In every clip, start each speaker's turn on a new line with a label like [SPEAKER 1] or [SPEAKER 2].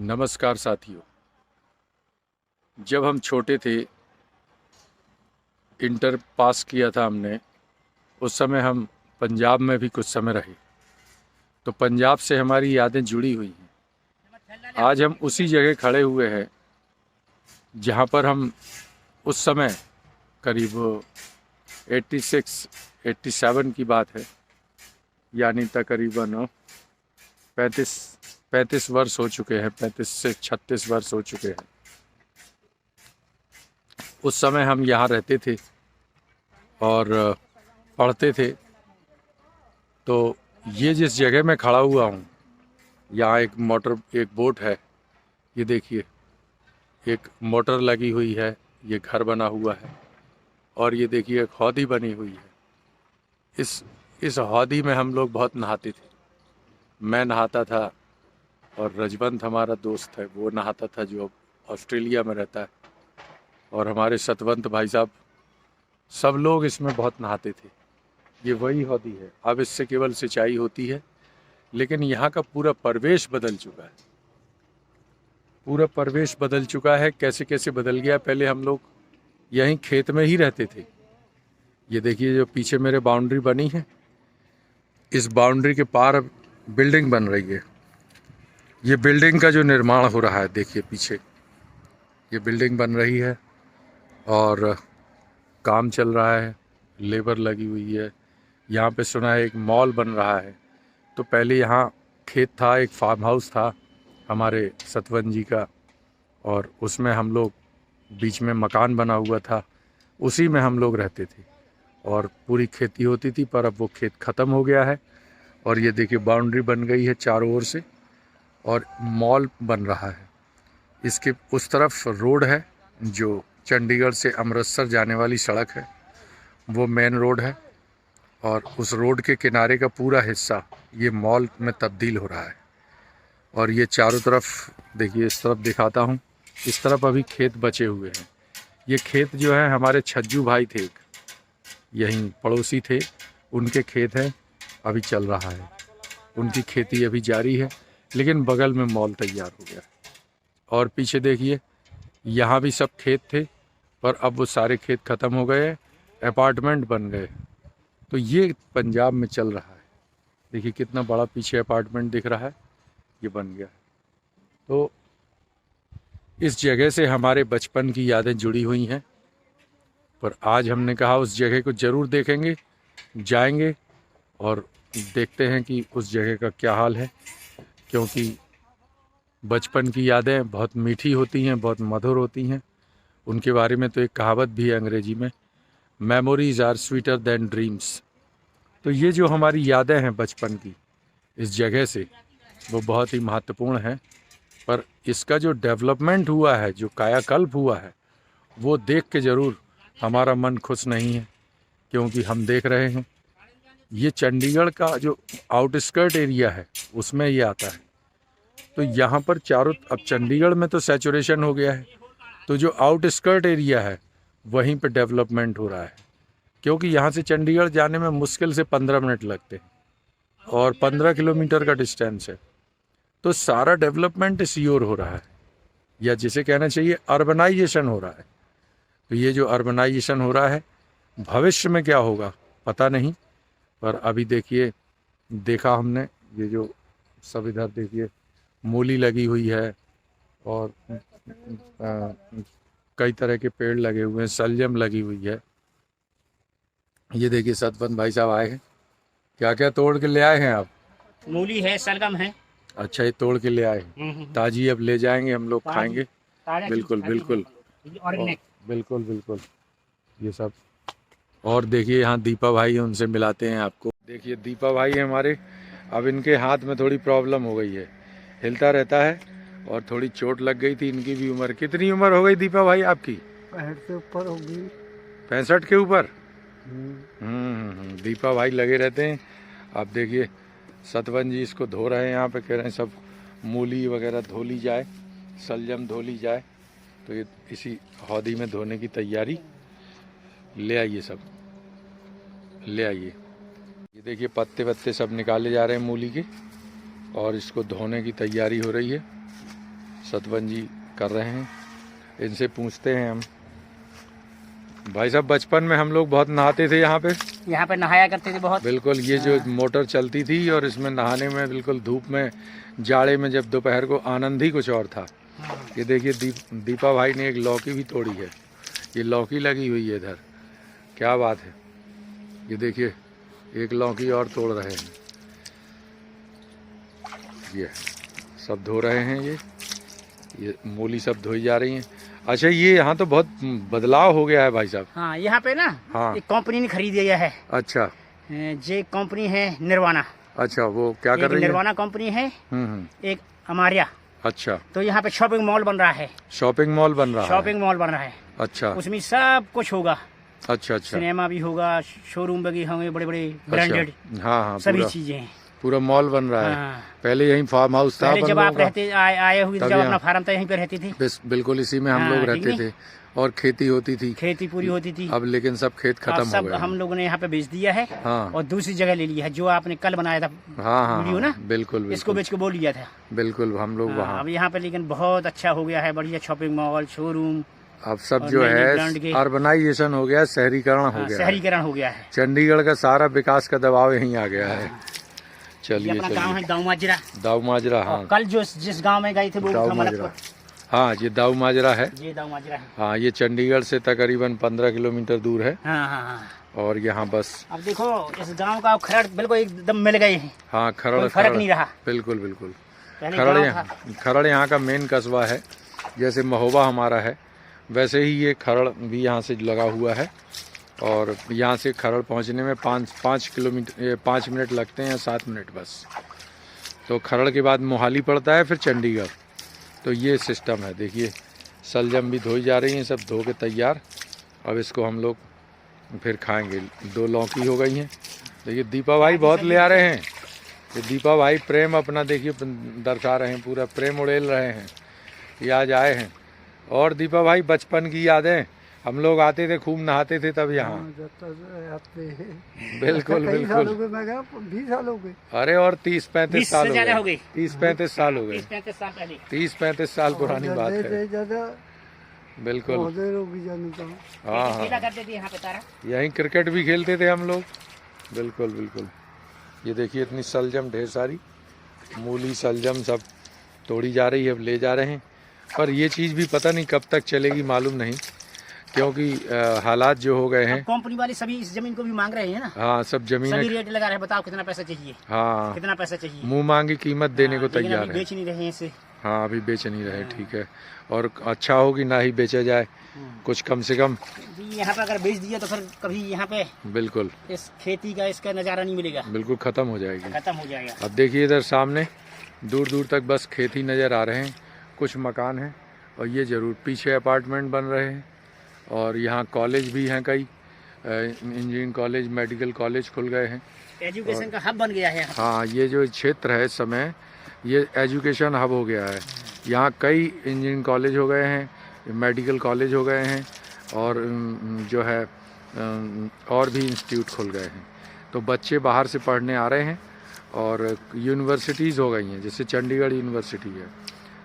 [SPEAKER 1] नमस्कार साथियों। जब हम छोटे थे, इंटर पास किया था हमने, उस समय हम पंजाब में भी कुछ समय रहे, तो पंजाब से हमारी यादें जुड़ी हुई हैं। आज हम उसी जगह खड़े हुए हैं जहाँ पर हम उस समय करीब 86-87 की बात है, यानी तकरीबन 35 वर्ष हो चुके हैं, 35 से 36 वर्ष हो चुके हैं। उस समय हम यहाँ रहते थे और पढ़ते थे। तो ये जिस जगह में खड़ा हुआ हूँ, यहाँ एक बोट है, ये देखिए, एक मोटर लगी हुई है, ये घर बना हुआ है, और ये देखिए एक हौदी बनी हुई है। इस हौदी में हम लोग बहुत नहाते थे। मैं नहाता था और रजवंत हमारा दोस्त है, वो नहाता था, जो अब ऑस्ट्रेलिया में रहता है, और हमारे सतवंत भाई साहब, सब लोग इसमें बहुत नहाते थे। ये वही हौदी है। अब इससे केवल सिंचाई होती है, लेकिन यहाँ का पूरा परिवेश बदल चुका है। पूरा परिवेश बदल चुका है। कैसे कैसे बदल गया। पहले हम लोग यहीं खेत में ही रहते थे। ये देखिए, जो पीछे मेरे बाउंड्री बनी है, इस बाउंड्री के पार बिल्डिंग बन रही है। ये बिल्डिंग का जो निर्माण हो रहा है, देखिए पीछे ये बिल्डिंग बन रही है और काम चल रहा है, लेबर लगी हुई है। यहाँ पे सुना है एक मॉल बन रहा है। तो पहले यहाँ खेत था, एक फार्म हाउस था हमारे सतवन जी का, और उसमें हम लोग, बीच में मकान बना हुआ था, उसी में हम लोग रहते थे और पूरी खेती होती थी। पर अब वो खेत ख़त्म हो गया है और ये देखिए बाउंड्री बन गई है चारों ओर से, और मॉल बन रहा है। इसके उस तरफ रोड है, जो चंडीगढ़ से अमृतसर जाने वाली सड़क है, वो मेन रोड है, और उस रोड के किनारे का पूरा हिस्सा ये मॉल में तब्दील हो रहा है। और ये चारों तरफ देखिए, इस तरफ दिखाता हूँ, इस तरफ अभी खेत बचे हुए हैं। ये खेत जो है हमारे छज्जू भाई थे, यहीं पड़ोसी थे, उनके खेत हैं, अभी चल रहा है, उनकी खेती अभी जारी है, लेकिन बगल में मॉल तैयार हो गया है। और पीछे देखिए, यहाँ भी सब खेत थे, पर अब वो सारे खेत ख़त्म हो गए, अपार्टमेंट बन गए। तो ये पंजाब में चल रहा है। देखिए कितना बड़ा पीछे अपार्टमेंट दिख रहा है, ये बन गया। तो इस जगह से हमारे बचपन की यादें जुड़ी हुई हैं, पर आज हमने कहा उस जगह को ज़रूर देखेंगे, जाएंगे और देखते हैं कि उस जगह का क्या हाल है। क्योंकि बचपन की यादें बहुत मीठी होती हैं, बहुत मधुर होती हैं। उनके बारे में तो एक कहावत भी है अंग्रेजी में, memories are sweeter than dreams. तो ये जो हमारी यादें हैं बचपन की इस जगह से, वो बहुत ही महत्वपूर्ण है। पर इसका जो डेवलपमेंट हुआ है, जो कायाकल्प हुआ है, वो देख के ज़रूर हमारा मन खुश नहीं है। क्योंकि हम देख रहे हैं, ये चंडीगढ़ का जो आउटस्कर्ट एरिया है, उसमें ये आता है। तो यहाँ पर चारों, अब चंडीगढ़ में तो सैचुरेशन हो गया है, तो जो आउटस्कर्ट एरिया है वहीं पे डेवलपमेंट हो रहा है। क्योंकि यहाँ से चंडीगढ़ जाने में मुश्किल से 15 मिनट लगते हैं, और 15 किलोमीटर का डिस्टेंस है। तो सारा डेवलपमेंट इसी ओर हो रहा है, या जिसे कहना चाहिए अर्बनाइजेशन हो रहा है। तो ये जो अर्बनाइजेशन हो रहा है, भविष्य में क्या होगा पता नहीं, पर अभी देखिए, देखा हमने, ये जो सब इधर देखिए मूली लगी हुई है, और कई तरह के पेड़ लगे हुए हैं, सलजम लगी हुई है। ये देखिए सतवंत भाई साहब आए हैं, क्या क्या तोड़ के ले आए हैं आप?
[SPEAKER 2] मूली है, सलगम है।
[SPEAKER 1] अच्छा, ये तोड़ के ले आए हैं, ताजी अब ले जाएंगे हम लोग, खाएंगे। बिल्कुल बिल्कुल,
[SPEAKER 2] ऑर्गेनिक।
[SPEAKER 1] बिल्कुल बिल्कुल, ये सब। और देखिए यहाँ दीपा भाई है, उनसे मिलाते हैं आपको। देखिए दीपा भाई हमारे, अब इनके हाथ में थोड़ी प्रॉब्लम हो गई है, हिलता रहता है, और थोड़ी चोट लग गई थी। इनकी भी उम्र, कितनी उम्र हो गई दीपा भाई आपकी?
[SPEAKER 3] 65 से ऊपर होगी।
[SPEAKER 1] 65 के ऊपर। दीपा भाई लगे रहते हैं। आप देखिए सतवन जी इसको धो रहे हैं, यहाँ पे कह रहे हैं सब मूली वगैरह धो ली जाए, सलजम धो ली जाए। तो ये इसी हौदी में धोने की तैयारी, ले आइए सब, ले आइए। ये देखिए पत्ते वत्ते सब निकाले जा रहे हैं मूली के, और इसको धोने की तैयारी हो रही है। सतवन जी कर रहे हैं, इनसे पूछते हैं हम। भाई साहब, बचपन में हम लोग बहुत नहाते थे यहाँ पे
[SPEAKER 2] नहाया करते थे बहुत।
[SPEAKER 1] बिल्कुल, ये जो मोटर चलती थी और इसमें नहाने में बिल्कुल धूप में, जाड़े में, जब दोपहर को आनंद ही कुछ और था। ये देखिए दीपा भाई ने एक लौकी भी तोड़ी है, ये लौकी लगी हुई है इधर, क्या बात है। ये देखिए एक लौकी और तोड़ रहे हैं, ये सब धो रहे हैं, ये मूली सब धोई जा रही हैं। अच्छा, ये यहाँ तो बहुत बदलाव हो गया है भाई साहब।
[SPEAKER 2] हाँ, यहाँ पे ना
[SPEAKER 1] हाँ।
[SPEAKER 2] एक कंपनी ने खरीद लिया है।
[SPEAKER 1] अच्छा,
[SPEAKER 2] ये कंपनी है निर्वाणा।
[SPEAKER 1] अच्छा, वो क्या कर रही है?
[SPEAKER 2] निर्वाणा कंपनी है, एक अमारिया।
[SPEAKER 1] अच्छा,
[SPEAKER 2] तो यहाँ पे शॉपिंग मॉल बन रहा है।
[SPEAKER 1] शॉपिंग मॉल बन रहा है।
[SPEAKER 2] शॉपिंग मॉल बन रहा है।
[SPEAKER 1] अच्छा,
[SPEAKER 2] उसमें सब कुछ होगा।
[SPEAKER 1] अच्छा अच्छा,
[SPEAKER 2] सिनेमा भी होगा, शोरूम भी होंगे, बड़े बड़े ब्रांडेड।
[SPEAKER 1] हाँ हाँ,
[SPEAKER 2] सभी चीजें,
[SPEAKER 1] पूरा मॉल बन रहा है।
[SPEAKER 2] हाँ।
[SPEAKER 1] पहले यहीं फार्म हाउस था।
[SPEAKER 2] पहले जब आप आए हुए जब अपना फार्म था, यहीं पे रहती थी।
[SPEAKER 1] बिल्कुल इसी में हम लोग रहते थे और खेती होती थी,
[SPEAKER 2] खेती पूरी होती थी।
[SPEAKER 1] अब लेकिन सब खेत खत्म हो गए।
[SPEAKER 2] हम लोगों ने यहाँ पे बेच दिया है।
[SPEAKER 1] हाँ।
[SPEAKER 2] और दूसरी जगह ले लिया है, जो आपने कल बनाया था।
[SPEAKER 1] हाँ
[SPEAKER 2] वीडियो ना,
[SPEAKER 1] बिल्कुल
[SPEAKER 2] इसको बेच के बोल लिया था।
[SPEAKER 1] बिल्कुल, हम लोग वहाँ।
[SPEAKER 2] अब यहाँ पे लेकिन बहुत अच्छा हो गया है, बढ़िया शॉपिंग मॉल, शोरूम।
[SPEAKER 1] अब सब जो है अर्बनाइजेशन हो गया, शहरीकरण हो गया,
[SPEAKER 2] शहरीकरण हो गया है।
[SPEAKER 1] चंडीगढ़ का सारा विकास का दबाव यहीं आ गया है। चलिए,
[SPEAKER 2] अपना गांव है दाऊ माजरा।
[SPEAKER 1] दाऊ माजरा, हाँ।
[SPEAKER 2] कल जिस गांव में गए थे वो
[SPEAKER 1] दाऊ माजरा, हाँ, ये दाऊ माजरा है।
[SPEAKER 2] ये दाऊ माजरा है।
[SPEAKER 1] हाँ, ये चंडीगढ़ से तकरीबन 15 किलोमीटर दूर है।
[SPEAKER 2] हाँ हाँ हाँ।
[SPEAKER 1] और यहाँ बस
[SPEAKER 2] अब देखो इस गांव का खरड़ बिल्कुल एकदम मिल गए हैं।
[SPEAKER 1] हाँ, खरड़
[SPEAKER 2] फर्क नहीं रहा।
[SPEAKER 1] बिल्कुल बिल्कुल। खरड़ यहाँ का मेन कस्बा है। जैसे महोबा हमारा है, वैसे ही ये खरड़ भी यहाँ से लगा हुआ है। और यहाँ से खरड़ पहुँचने में 5 मिनट लगते हैं या 7 मिनट बस। तो खरड़ के बाद मोहाली पड़ता है, फिर चंडीगढ़। तो ये सिस्टम है। देखिए सलजम भी धोई जा रही हैं, सब धो के तैयार। अब इसको हम लोग फिर खाएंगे। 2 लौकी हो गई हैं। देखिए दीपा भाई बहुत ले आ रहे हैं। ये दीपा भाई प्रेम अपना देखिए दर्शा रहे हैं, पूरा प्रेम उड़ेल रहे हैं। ये आज आए हैं। और दीपा भाई बचपन की यादें, हम लोग आते थे, खूब नहाते थे तब यहाँ। बिल्कुल बिल्कुल।
[SPEAKER 3] 20 साल हो गए।
[SPEAKER 1] अरे और 30-35 साल हो गए। 30-35 साल हो गए। 30-35 साल पुरानी बात है। बिल्कुल। हाँ, यहीं क्रिकेट भी खेलते थे हम लोग। बिल्कुल बिल्कुल। ये देखिए इतनी सलजम, ढेर सारी मूली सलजम सब तोड़ी जा रही है, अब ले जा रहे हैं। पर ये चीज़ भी पता नहीं कब तक चलेगी, मालूम नहीं, क्योंकि हालात जो हो गए हैं।
[SPEAKER 2] कंपनी वाले सभी इस जमीन को भी मांग रहे हैं ना।
[SPEAKER 1] हाँ, सब जमीन
[SPEAKER 2] सभी रेट लगा रहे हैं। बताओ कितना पैसा चाहिए।
[SPEAKER 1] हाँ,
[SPEAKER 2] कितना पैसा चाहिए।
[SPEAKER 1] मुंह मांगी कीमत देने को तैयार है।
[SPEAKER 2] बेच नहीं रहे हैं इसे।
[SPEAKER 1] हाँ, अभी बेच नहीं रहे, ठीक है। और अच्छा हो कि ना ही बेचा जाए, कुछ कम से कम।
[SPEAKER 2] यहाँ पे अगर बेच दिया तो फिर कभी यहाँ पे
[SPEAKER 1] बिल्कुल
[SPEAKER 2] इस खेती का इसका नज़ारा नहीं मिलेगा,
[SPEAKER 1] बिल्कुल ख़त्म हो जाएगी,
[SPEAKER 2] खत्म हो जाएगा।
[SPEAKER 1] अब देखिए इधर सामने दूर दूर तक बस खेत ही नज़र आ रहे हैं, कुछ मकान हैं और ये ज़रूर पीछे अपार्टमेंट बन रहे हैं। और यहाँ कॉलेज भी हैं, कई इंजीनियरिंग कॉलेज, मेडिकल कॉलेज खुल गए हैं।
[SPEAKER 2] एजुकेशन का हब बन गया है।
[SPEAKER 1] हाँ, ये जो क्षेत्र है इस समय ये एजुकेशन हब हो गया है। यहाँ कई इंजीनियरिंग कॉलेज हो गए हैं, मेडिकल कॉलेज हो गए हैं और जो है और भी इंस्टीट्यूट खुल गए हैं। तो बच्चे बाहर से पढ़ने आ रहे हैं और यूनिवर्सिटीज़ हो गई हैं, जैसे चंडीगढ़ यूनिवर्सिटी है।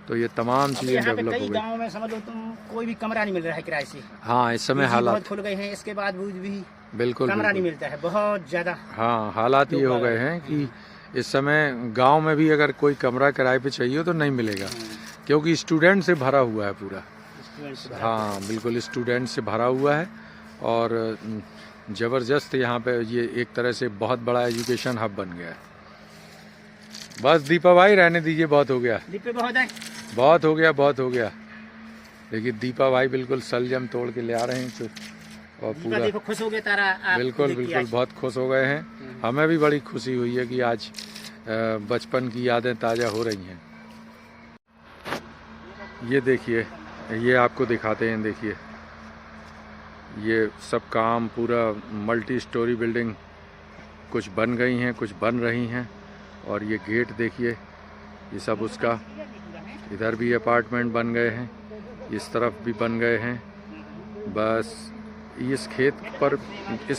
[SPEAKER 1] तो ये तमाम चीज़ें डेवलप हो गई।
[SPEAKER 2] गाँव में समझ लो तुम कोई भी कमरा नहीं मिल रहा है किराए से।
[SPEAKER 1] हाँ, इस समय हालात
[SPEAKER 2] खुल गए हैं, इसके बाद भी
[SPEAKER 1] बिल्कुल
[SPEAKER 2] कमरा नहीं मिलता है, बहुत ज़्यादा।
[SPEAKER 1] हाँ, हालात ये हो गए हैं कि इस समय गांव में भी अगर कोई कमरा किराए पे चाहिए तो नहीं मिलेगा, क्योंकि स्टूडेंट से भरा हुआ है पूरा। हाँ, बिल्कुल स्टूडेंट से भरा हुआ है और ज़बरदस्त यहाँ पे ये एक तरह से बहुत बड़ा एजुकेशन हब बन गया है। बस दीपा भाई रहने दीजिए, बहुत हो गया,
[SPEAKER 2] बहुत है,
[SPEAKER 1] बहुत हो गया, बहुत हो गया। देखिए दीपा भाई बिल्कुल सलजम तोड़ के ले आ रहे हैं और पूरा
[SPEAKER 2] देखो खुश हो गए तारा।
[SPEAKER 1] बिल्कुल बिल्कुल बहुत खुश हो गए हैं। हमें भी बड़ी खुशी हुई है कि आज बचपन की यादें ताज़ा हो रही हैं। ये देखिए, ये आपको दिखाते हैं। देखिए ये सब काम, पूरा मल्टी स्टोरी बिल्डिंग कुछ बन गई हैं, कुछ बन रही हैं। और ये गेट देखिए, ये सब उसका, इधर भी अपार्टमेंट बन गए हैं, इस तरफ भी बन गए हैं। बस इस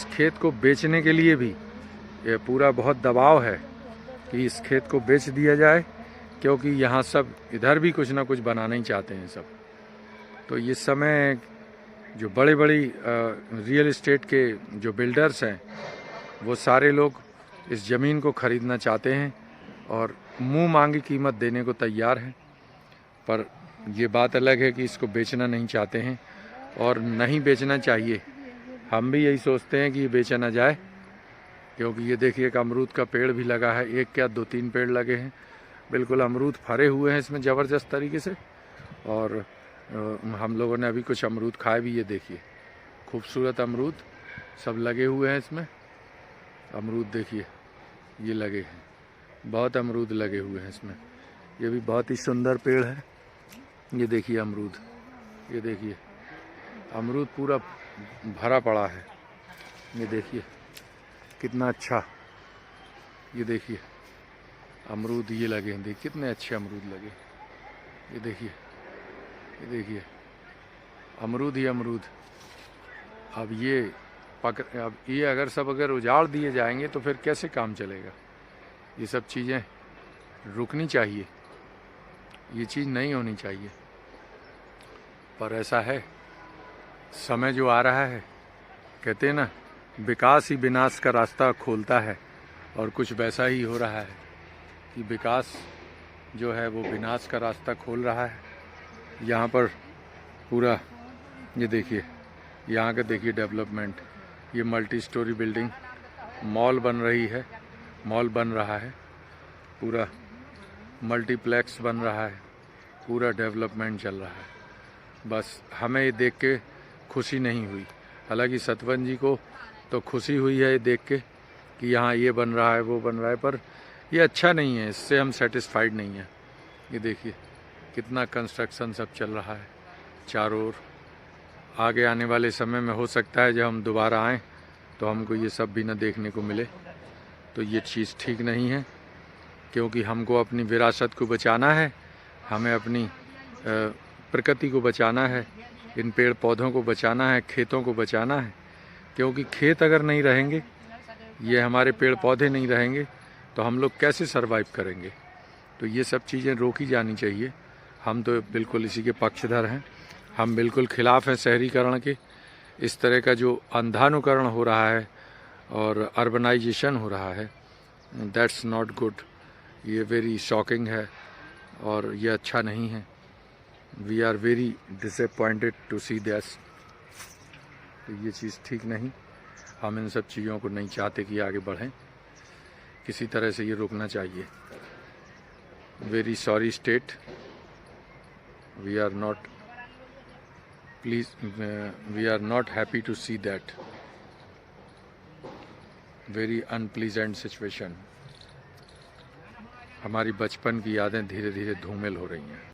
[SPEAKER 1] खेत को बेचने के लिए भी ये पूरा बहुत दबाव है कि इस खेत को बेच दिया जाए, क्योंकि यहाँ सब इधर भी कुछ ना कुछ बनाना ही चाहते हैं सब। तो इस समय जो बड़े बड़ी रियल एस्टेट के जो बिल्डर्स हैं वो सारे लोग इस ज़मीन को ख़रीदना चाहते हैं और मुंह मांगी कीमत देने को तैयार हैं। पर ये बात अलग है कि इसको बेचना नहीं चाहते हैं और नहीं बेचना चाहिए। हम भी यही सोचते हैं कि ये बेचा ना जाए, क्योंकि ये देखिए एक अमरूद का पेड़ भी लगा है, एक क्या 2-3 पेड़ लगे हैं, बिल्कुल अमरूद फरे हुए हैं इसमें ज़बरदस्त तरीके से। और हम लोगों ने अभी कुछ अमरूद खाए भी, ये देखिए खूबसूरत अमरूद सब लगे हुए हैं इसमें। अमरूद देखिए ये लगे हैं, बहुत अमरूद लगे हुए हैं इसमें। ये भी बहुत ही सुंदर पेड़ है। ये देखिए अमरूद, ये देखिए अमरूद पूरा भरा पड़ा है। ये देखिए कितना अच्छा, ये देखिए अमरूद ये लगे हैं, देखिए कितने अच्छे अमरूद लगे। ये देखिए, ये देखिए अमरूद ही अमरूद। अब ये अगर सब उजाड़ दिए जाएंगे तो फिर कैसे काम चलेगा। ये सब चीज़ें रुकनी चाहिए, ये चीज़ नहीं होनी चाहिए। पर ऐसा है, समय जो आ रहा है, कहते हैं ना विकास ही विनाश का रास्ता खोलता है, और कुछ वैसा ही हो रहा है कि विकास जो है वो विनाश का रास्ता खोल रहा है। यहाँ पर पूरा ये देखिए, यहाँ का देखिए डेवलपमेंट, ये मल्टी स्टोरी बिल्डिंग मॉल बन रही है, मॉल बन रहा है, पूरा मल्टीप्लेक्स बन रहा है, पूरा डेवलपमेंट चल रहा है। बस हमें ये देख के खुशी नहीं हुई, हालांकि सतवन जी को तो खुशी हुई है ये देख के कि यहाँ ये बन रहा है वो बन रहा है, पर ये अच्छा नहीं है, इससे हम सेटिस्फाइड नहीं हैं। ये देखिए कितना कंस्ट्रक्शन सब चल रहा है चारों ओर। आगे आने वाले समय में हो सकता है जब हम दोबारा आएँ तो हमको ये सब भी न देखने को मिले। तो ये चीज़ ठीक नहीं है, क्योंकि हमको अपनी विरासत को बचाना है, हमें अपनी प्रकृति को बचाना है, इन पेड़ पौधों को बचाना है, खेतों को बचाना है। क्योंकि खेत अगर नहीं रहेंगे, ये हमारे पेड़ पौधे नहीं रहेंगे, तो हम लोग कैसे सरवाइव करेंगे। तो ये सब चीज़ें रोकी जानी चाहिए। हम तो बिल्कुल इसी के पक्षधर हैं, हम बिल्कुल खिलाफ़ हैं शहरीकरण के। इस तरह का जो अंधानुकरण हो रहा है और अर्बनाइजेशन हो रहा है, दैट्स नॉट गुड। ये वेरी शॉकिंग है और ये अच्छा नहीं है। We are very disappointed to see this. तो ये चीज़ ठीक नहीं, हम इन सब चीज़ों को नहीं चाहते कि आगे बढ़ें, किसी तरह से ये रोकना चाहिए। Very sorry state, we are not we are not happy to see that very unpleasant situation. हमारी बचपन की यादें धीरे धीरे धूमिल हो रही हैं।